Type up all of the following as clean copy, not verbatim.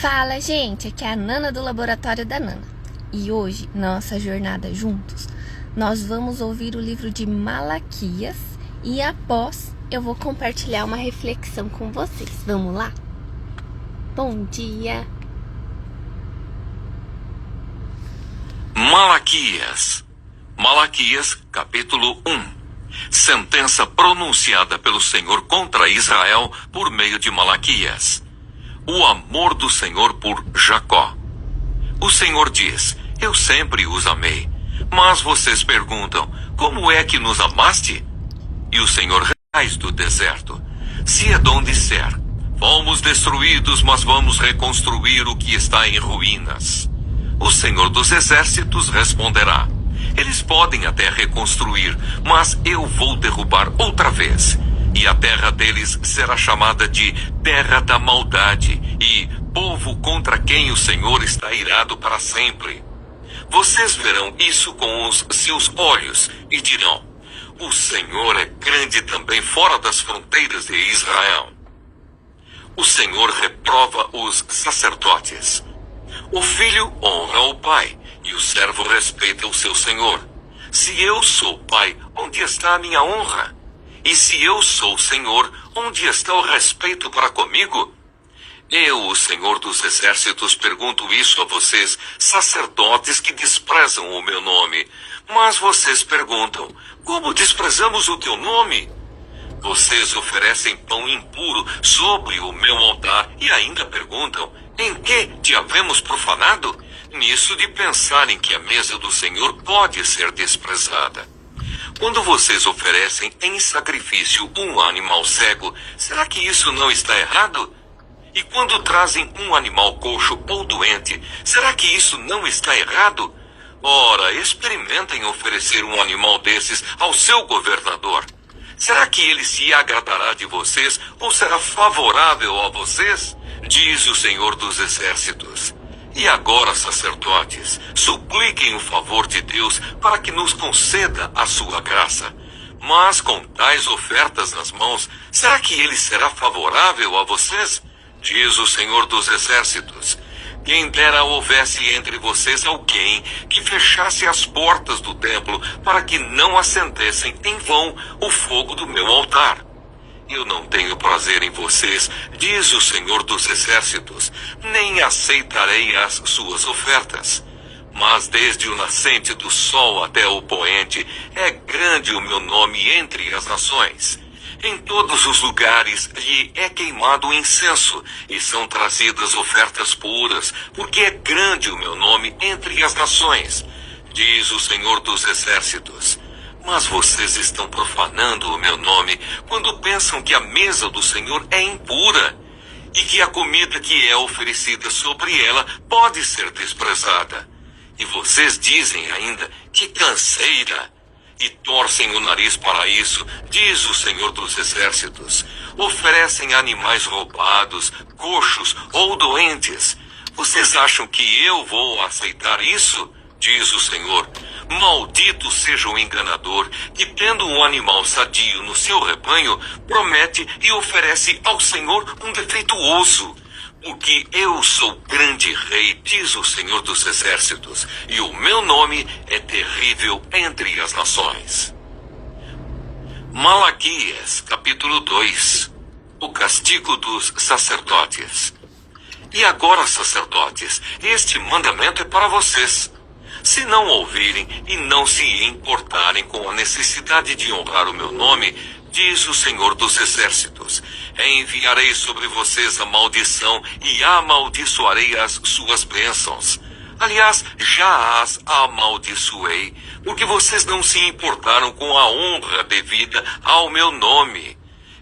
Fala, gente! Aqui é a Nana do Laboratório da Nana. E hoje, nossa jornada juntos, nós vamos ouvir o livro de Malaquias e após eu vou compartilhar uma reflexão com vocês. Vamos lá? Bom dia! Malaquias, capítulo 1. Sentença pronunciada pelo Senhor contra Israel por meio de Malaquias. O amor do Senhor por Jacó. O Senhor diz: eu sempre os amei. Mas vocês perguntam: como é que nos amaste? E o Senhor raiz do deserto. Se Edom disser: fomos destruídos, mas vamos reconstruir o que está em ruínas, o Senhor dos exércitos responderá: eles podem até reconstruir, mas eu vou derrubar outra vez. E a terra deles será chamada de terra da maldade e povo contra quem o Senhor está irado para sempre. Vocês verão isso com os seus olhos e dirão: o Senhor é grande também fora das fronteiras de Israel. O Senhor reprova os sacerdotes. O filho honra o pai e o servo respeita o seu senhor. Se eu sou pai, onde está a minha honra? E se eu sou Senhor, onde está o respeito para comigo? Eu, o Senhor dos exércitos, pergunto isso a vocês, sacerdotes que desprezam o meu nome. Mas vocês perguntam: como desprezamos o teu nome? Vocês oferecem pão impuro sobre o meu altar e ainda perguntam: em que te havemos profanado? Nisso de pensarem que a mesa do Senhor pode ser desprezada. Quando vocês oferecem em sacrifício um animal cego, será que isso não está errado? E quando trazem um animal coxo ou doente, será que isso não está errado? Ora, experimentem oferecer um animal desses ao seu governador. Será que ele se agradará de vocês ou será favorável a vocês? Diz o Senhor dos exércitos. E agora, sacerdotes, supliquem o favor de Deus para que nos conceda a sua graça. Mas com tais ofertas nas mãos, será que ele será favorável a vocês? Diz o Senhor dos exércitos. Quem dera houvesse entre vocês alguém que fechasse as portas do templo para que não acendessem em vão o fogo do meu altar. Eu não tenho prazer em vocês, diz o Senhor dos exércitos, nem aceitarei as suas ofertas. Mas desde o nascente do sol até o poente, é grande o meu nome entre as nações. Em todos os lugares lhe é queimado incenso, e são trazidas ofertas puras, porque é grande o meu nome entre as nações, diz o Senhor dos exércitos. Mas vocês estão profanando o meu nome quando pensam que a mesa do Senhor é impura e que a comida que é oferecida sobre ela pode ser desprezada. E vocês dizem ainda: que canseira! E torcem o nariz para isso, diz o Senhor dos exércitos. Oferecem animais roubados, coxos ou doentes. Vocês acham que eu vou aceitar isso? Diz o Senhor. Maldito seja o enganador que, tendo um animal sadio no seu rebanho, promete e oferece ao Senhor um defeituoso. Porque eu sou grande rei, diz o Senhor dos exércitos, e o meu nome é terrível entre as nações. Malaquias, capítulo 2. O castigo dos sacerdotes. E agora, sacerdotes, este mandamento é para vocês. Se não ouvirem e não se importarem com a necessidade de honrar o meu nome, diz o Senhor dos exércitos, enviarei sobre vocês a maldição e amaldiçoarei as suas bênçãos. Aliás, já as amaldiçoei, porque vocês não se importaram com a honra devida ao meu nome.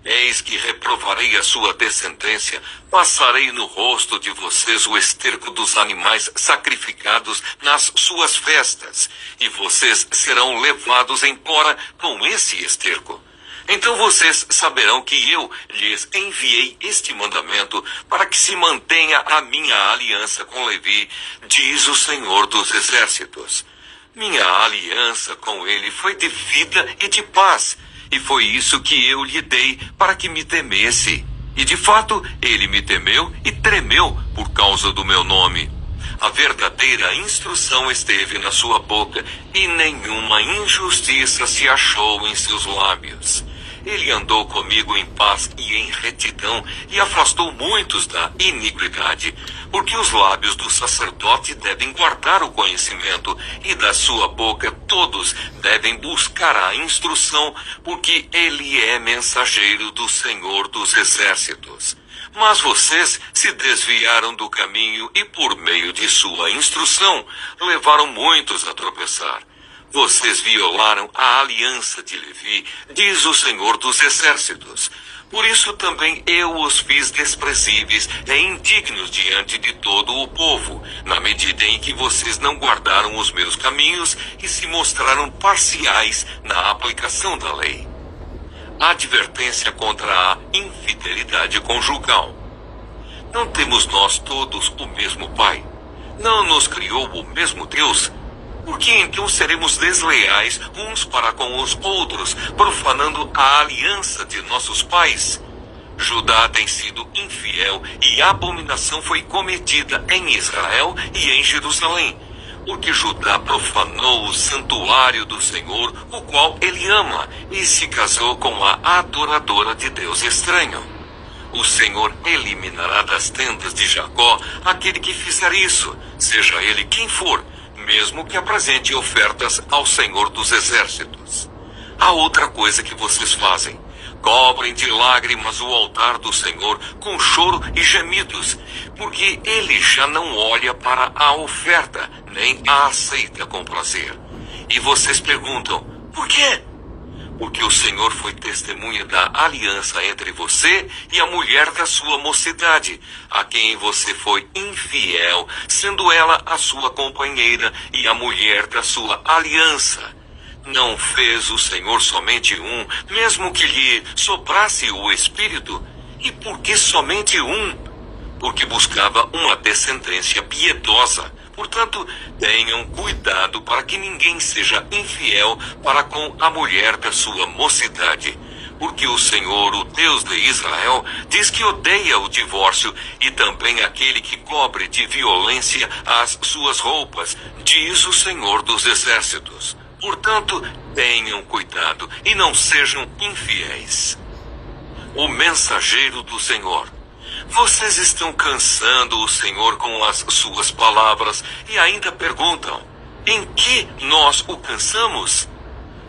Eis que reprovarei a sua descendência, passarei no rosto de vocês o esterco dos animais sacrificados nas suas festas, e vocês serão levados embora com esse esterco. Então vocês saberão que eu lhes enviei este mandamento para que se mantenha a minha aliança com Levi, diz o Senhor dos exércitos. Minha aliança com ele foi de vida e de paz, e foi isso que eu lhe dei para que me temesse. E de fato, ele me temeu e tremeu por causa do meu nome. A verdadeira instrução esteve na sua boca, e nenhuma injustiça se achou em seus lábios. Ele andou comigo em paz e em retidão, e afastou muitos da iniquidade, porque os lábios do sacerdote devem guardar o conhecimento, e da sua boca todos devem buscar a instrução, porque ele é mensageiro do Senhor dos Exércitos. Mas vocês se desviaram do caminho e, por meio de sua instrução, levaram muitos a tropeçar. Vocês violaram a aliança de Levi, diz o Senhor dos Exércitos. Por isso também eu os fiz desprezíveis e indignos diante de todo o povo, na medida em que vocês não guardaram os meus caminhos e se mostraram parciais na aplicação da lei. Advertência contra a infidelidade conjugal. Não temos nós todos o mesmo Pai? Não nos criou o mesmo Deus? Por que então seremos desleais uns para com os outros, profanando a aliança de nossos pais? Judá tem sido infiel e abominação foi cometida em Israel e em Jerusalém, porque Judá profanou o santuário do Senhor, o qual ele ama, e se casou com a adoradora de Deus estranho. O Senhor eliminará das tendas de Jacó aquele que fizer isso, seja ele quem for, mesmo que apresente ofertas ao Senhor dos Exércitos. Há outra coisa que vocês fazem. Cobrem de lágrimas o altar do Senhor com choro e gemidos, porque ele já não olha para a oferta, nem a aceita com prazer. E vocês perguntam, por quê? Porque o Senhor foi testemunha da aliança entre você e a mulher da sua mocidade, a quem você foi infiel, sendo ela a sua companheira e a mulher da sua aliança. Não fez o Senhor somente um, mesmo que lhe soprasse o Espírito? E por que somente um? Porque buscava uma descendência piedosa. Portanto, tenham cuidado para que ninguém seja infiel para com a mulher da sua mocidade. Porque o Senhor, o Deus de Israel, diz que odeia o divórcio e também aquele que cobre de violência as suas roupas, diz o Senhor dos Exércitos. Portanto, tenham cuidado e não sejam infiéis. O mensageiro do Senhor. Vocês estão cansando o Senhor com as suas palavras e ainda perguntam, em que nós o cansamos?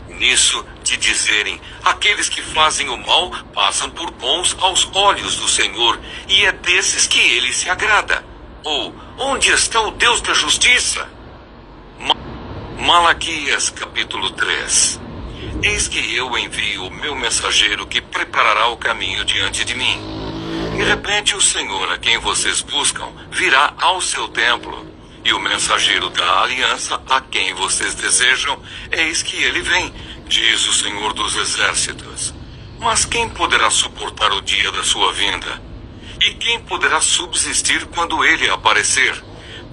Nisso de dizerem, aqueles que fazem o mal passam por bons aos olhos do Senhor, e é desses que ele se agrada. Ou, onde está o Deus da justiça? Malaquias capítulo 3. Eis que eu envio o meu mensageiro que preparará o caminho diante de mim. De repente o Senhor a quem vocês buscam virá ao seu templo, e o mensageiro da aliança a quem vocês desejam, eis que ele vem, diz o Senhor dos Exércitos. Mas quem poderá suportar o dia da sua vinda? E quem poderá subsistir quando ele aparecer?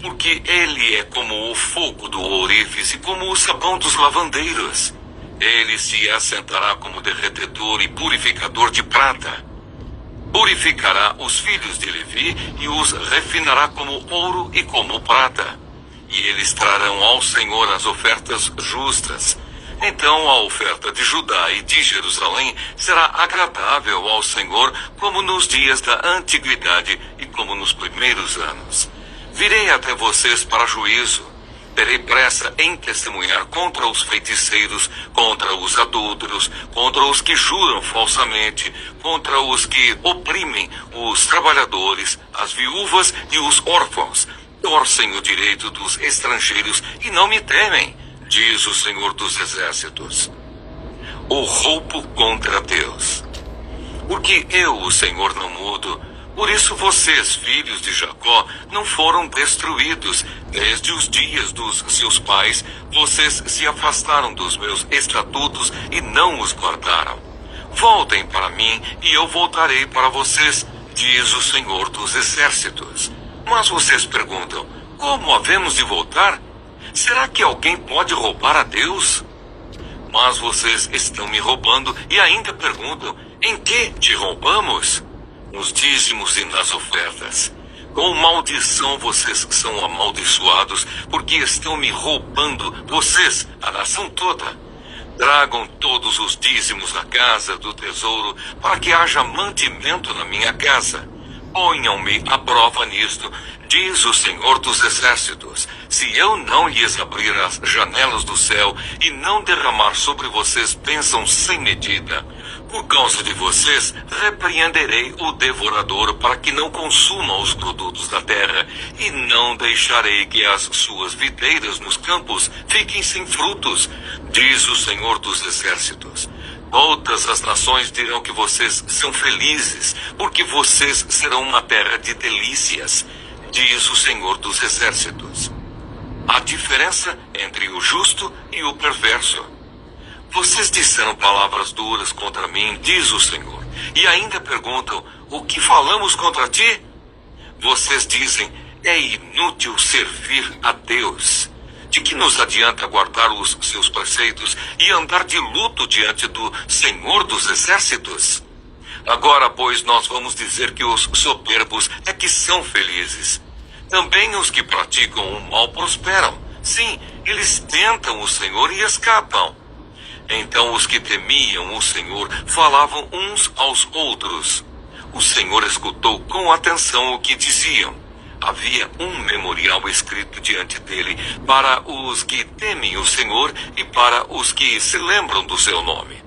Porque ele é como o fogo do ourives e como o sabão dos lavandeiros. Ele se assentará como derretedor e purificador de prata. Purificará os filhos de Levi e os refinará como ouro e como prata. E eles trarão ao Senhor as ofertas justas. Então a oferta de Judá e de Jerusalém será agradável ao Senhor, como nos dias da antiguidade e como nos primeiros anos. Virei até vocês para juízo. Terei pressa em testemunhar contra os feiticeiros, contra os adúlteros, contra os que juram falsamente, contra os que oprimem os trabalhadores, as viúvas e os órfãos. Torcem o direito dos estrangeiros e não me temem, diz o Senhor dos Exércitos. O roubo contra Deus. Porque eu, o Senhor, não mudo. Por isso vocês, filhos de Jacó, não foram destruídos. Desde os dias dos seus pais, vocês se afastaram dos meus estatutos e não os guardaram. Voltem para mim e eu voltarei para vocês, diz o Senhor dos Exércitos. Mas vocês perguntam, como havemos de voltar? Será que alguém pode roubar a Deus? Mas vocês estão me roubando e ainda perguntam, em que te roubamos? nos dízimos e nas ofertas. Com maldição vocês são amaldiçoados, porque estão me roubando, vocês, a nação toda. Tragam todos os dízimos à casa do tesouro, para que haja mantimento na minha casa. Ponham-me à prova nisto, diz o Senhor dos Exércitos, se eu não lhes abrir as janelas do céu e não derramar sobre vocês bênçãos sem medida. Por causa de vocês, repreenderei o devorador para que não consuma os produtos da terra, e não deixarei que as suas videiras nos campos fiquem sem frutos, diz o Senhor dos Exércitos. Todas as nações dirão que vocês são felizes, porque vocês serão uma terra de delícias, diz o Senhor dos Exércitos. A diferença entre o justo e o perverso. Vocês disseram palavras duras contra mim, diz o Senhor, e ainda perguntam, o que falamos contra ti? Vocês dizem, é inútil servir a Deus. De que nos adianta guardar os seus preceitos e andar de luto diante do Senhor dos Exércitos? Agora, pois, nós vamos dizer que os soberbos é que são felizes. Também os que praticam o mal prosperam. Sim, eles tentam o Senhor e escapam. Então os que temiam o Senhor falavam uns aos outros. O Senhor escutou com atenção o que diziam. Havia um memorial escrito diante dele para os que temem o Senhor e para os que se lembram do seu nome.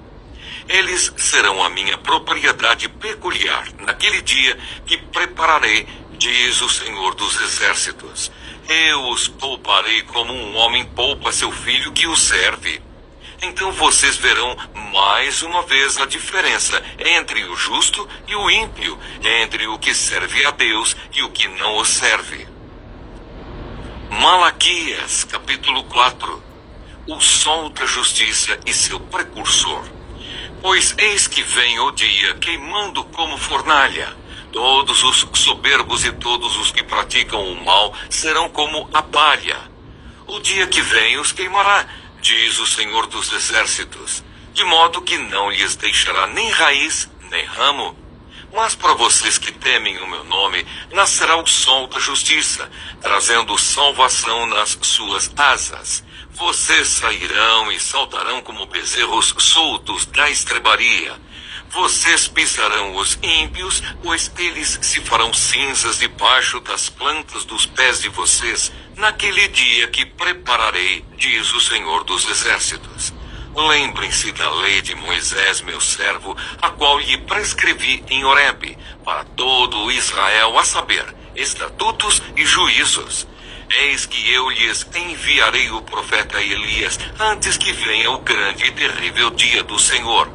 Eles serão a minha propriedade peculiar naquele dia que prepararei, diz o Senhor dos Exércitos. Eu os pouparei como um homem poupa seu filho que o serve. Então vocês verão mais uma vez a diferença entre o justo e o ímpio, entre o que serve a Deus e o que não o serve. Malaquias, capítulo 4. O sol da justiça e seu precursor. Pois eis que vem o dia queimando como fornalha. Todos os soberbos e todos os que praticam o mal serão como a palha. O dia que vem os queimará, diz o Senhor dos Exércitos, de modo que não lhes deixará nem raiz, nem ramo. Mas para vocês que temem o meu nome, nascerá o sol da justiça, trazendo salvação nas suas asas. Vocês sairão e saltarão como bezerros soltos da estrebaria. Vocês pisarão os ímpios, pois eles se farão cinzas debaixo das plantas dos pés de vocês, naquele dia que prepararei, diz o Senhor dos Exércitos. Lembrem-se da lei de Moisés, meu servo, a qual lhe prescrevi em Horebe, para todo Israel, a saber, estatutos e juízos. Eis que eu lhes enviarei o profeta Elias, antes que venha o grande e terrível dia do Senhor.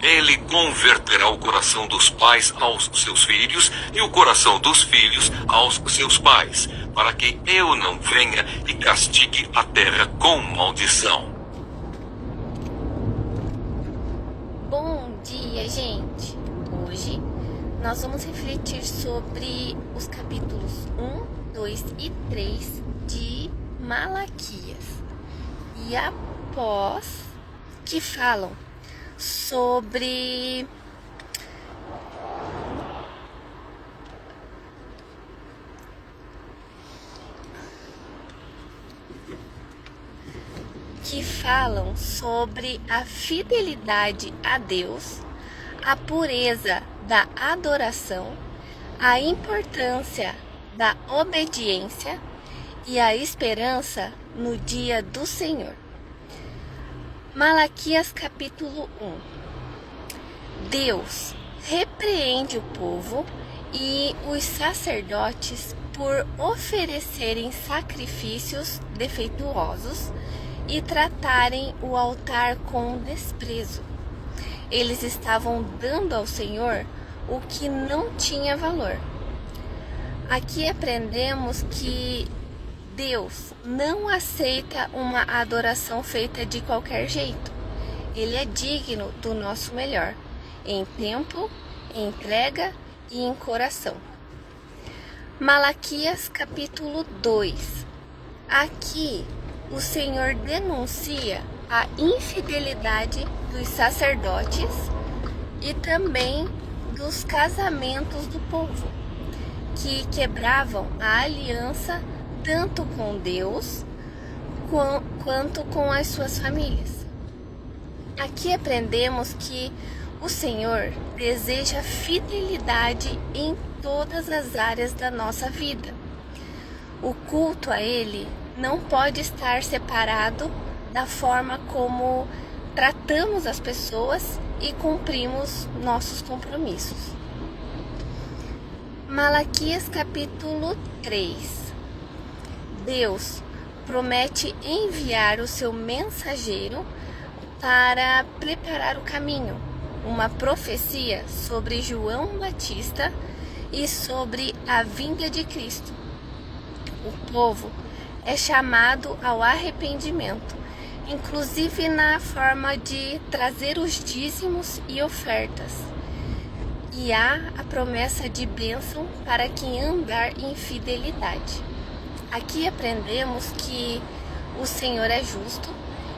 Ele converterá o coração dos pais aos seus filhos e o coração dos filhos aos seus pais, para que eu não venha e castigue a terra com maldição. Bom dia, gente! Hoje nós vamos refletir sobre os capítulos 1, 2 e 3 de Malaquias. E após que falam sobre a fidelidade a Deus, a pureza da adoração, a importância da obediência e a esperança no dia do Senhor. Malaquias capítulo 1. Deus repreende o povo e os sacerdotes por oferecerem sacrifícios defeituosos e tratarem o altar com desprezo. Eles estavam dando ao Senhor o que não tinha valor. Aqui aprendemos que Deus não aceita uma adoração feita de qualquer jeito. Ele é digno do nosso melhor, em tempo, em entrega e em coração. Malaquias capítulo 2. Aqui o Senhor denuncia a infidelidade dos sacerdotes e também dos casamentos do povo, que quebravam a aliança tanto com Deus quanto com as suas famílias. Aqui aprendemos que o Senhor deseja fidelidade em todas as áreas da nossa vida. O culto a Ele não pode estar separado da forma como tratamos as pessoas e cumprimos nossos compromissos. Malaquias capítulo 3. Deus promete enviar o seu mensageiro para preparar o caminho, uma profecia sobre João Batista e sobre a vinda de Cristo. O povo é chamado ao arrependimento, inclusive na forma de trazer os dízimos e ofertas. E há a promessa de bênção para quem andar em fidelidade. Aqui aprendemos que o Senhor é justo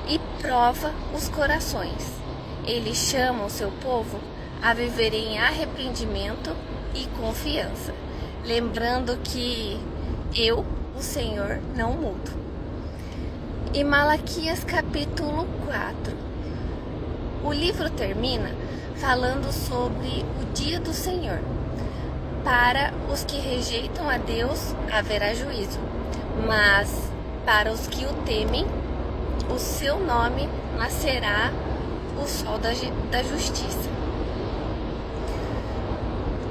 e prova os corações. Ele chama o seu povo a viver em arrependimento e confiança, lembrando que eu, o Senhor, não mudo. E Malaquias capítulo 4. O livro termina falando sobre o dia do Senhor. Para os que rejeitam a Deus, haverá juízo, mas para os que o temem, o seu nome nascerá o sol da justiça.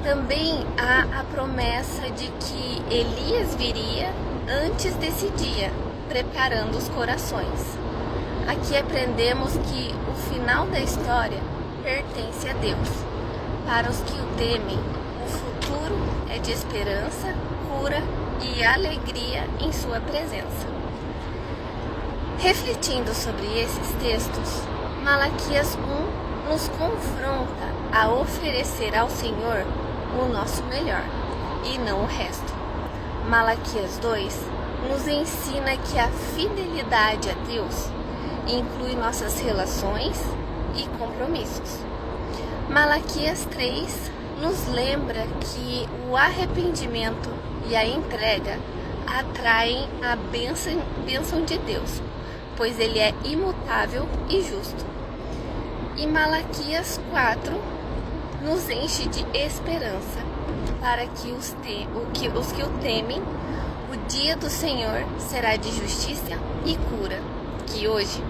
Também há a promessa de que Elias viria antes desse dia, preparando os corações. Aqui aprendemos que o final da história pertence a Deus. Para os que o temem, o futuro é de esperança, cura e alegria em sua presença. Refletindo sobre esses textos, Malaquias 1 nos confronta a oferecer ao Senhor o nosso melhor e não o resto. Malaquias 2 nos ensina que a fidelidade a Deus inclui nossas relações e compromissos. Malaquias 3 nos lembra que o arrependimento e a entrega atraem a bênção de Deus, pois Ele é imutável e justo. E Malaquias 4 nos enche de esperança para que os que o temem, o dia do Senhor será de justiça e cura. Que hoje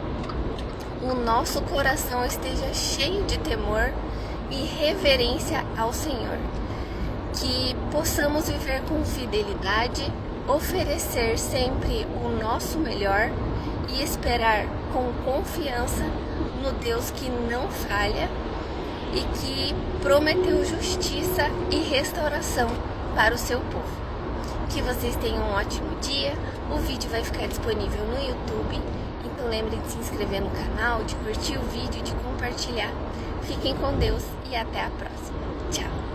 o nosso coração esteja cheio de temor e reverência ao Senhor. Que possamos viver com fidelidade, oferecer sempre o nosso melhor e esperar com confiança no Deus que não falha e que prometeu justiça e restauração para o seu povo. Que vocês tenham um ótimo dia. O vídeo vai ficar disponível no YouTube, então lembrem de se inscrever no canal, de curtir o vídeo, de compartilhar. Fiquem com Deus e até a próxima. Tchau!